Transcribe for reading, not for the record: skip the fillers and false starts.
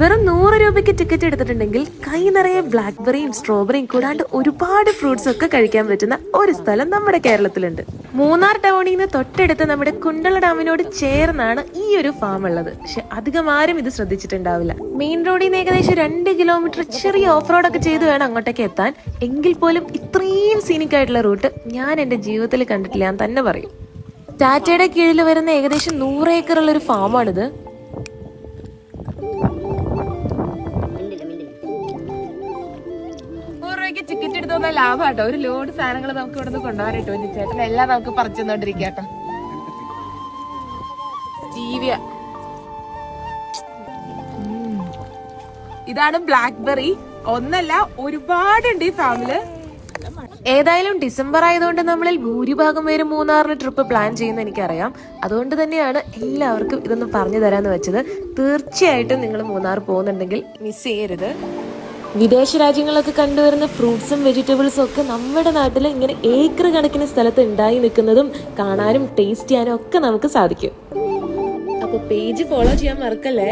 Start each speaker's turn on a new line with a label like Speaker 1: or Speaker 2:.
Speaker 1: വെറും 100 രൂപയ്ക്ക് ടിക്കറ്റ് എടുത്തിട്ടുണ്ടെങ്കിൽ കൈ നിറയെ ബ്ലാക്ക്ബെറിയും സ്ട്രോബെറിയും കൂടാണ്ട് ഒരുപാട് ഫ്രൂട്ട്സ് ഒക്കെ കഴിക്കാൻ പറ്റുന്ന ഒരു സ്ഥലം നമ്മുടെ കേരളത്തിലുണ്ട്. മൂന്നാർ ടൗണിൽ നിന്ന് തൊട്ടടുത്ത് നമ്മുടെ കുണ്ടള ഡാമിനോട് ചേർന്നാണ് ഈ ഒരു ഫാം ഉള്ളത്. പക്ഷെ അധികം ആരും ഇത് ശ്രദ്ധിച്ചിട്ടുണ്ടാവില്ല. മെയിൻ റോഡിൽ നിന്ന് ഏകദേശം 2 കിലോമീറ്റർ ചെറിയ ഓഫ് റോഡ് ഒക്കെ ചെയ്ത് വേണം അങ്ങോട്ടേക്ക് എത്താൻ. എങ്കിൽ പോലും ഇത്രയും സീനിക് ആയിട്ടുള്ള റൂട്ട് ഞാൻ എന്റെ ജീവിതത്തിൽ കണ്ടിട്ടില്ല ഞാൻ തന്നെ പറയും. ടാറ്റയുടെ കീഴിൽ വരുന്ന ഏകദേശം 100 ഏക്കറുള്ള ഒരു ഫാമാണിത്. ടിക്കറ്റ് എടുത്ത് വന്നാൽ ലാഭമാട്ടോ. ഒരു ലോഡ് സാധനങ്ങൾ നമുക്ക് ഇവിടെ നിന്ന് കൊണ്ടുപോകാനായിട്ട് വേണ്ടി ചേട്ടൻ എല്ലാം നമുക്ക് പറിച്ചു തന്നോണ്ടിരിക്കട്ടോ. ഇതാണ് ബ്ലാക്ക്ബെറി. ഒന്നല്ല, ഒരുപാടുണ്ട് ഈ ഫാമില്. ഏതായാലും ഡിസംബർ ആയതുകൊണ്ട് നമ്മളിൽ ഭൂരിഭാഗം പേര് മൂന്നാറിന് ട്രിപ്പ് പ്ലാൻ ചെയ്യുന്ന എനിക്കറിയാം. അതുകൊണ്ട് തന്നെയാണ് എല്ലാവർക്കും ഇതൊന്ന് പറഞ്ഞു തരാന്ന് വെച്ചത്. തീർച്ചയായിട്ടും നിങ്ങൾ മൂന്നാർ പോകുന്നുണ്ടെങ്കിൽ മിസ് ചെയ്യരുത്. വിദേശ രാജ്യങ്ങളൊക്കെ കണ്ടുവരുന്ന ഫ്രൂട്ട്സും വെജിറ്റബിൾസും ഒക്കെ നമ്മുടെ നാട്ടിൽ ഇങ്ങനെ ഏക്കർ കണക്കിന് സ്ഥലത്ത് ഉണ്ടായി നിൽക്കുന്നതും കാണാനും ടേസ്റ്റ് ചെയ്യാനും ഒക്കെ നമുക്ക് സാധിക്കും. അപ്പൊ പേജ് ഫോളോ ചെയ്യാൻ മറക്കല്ലേ.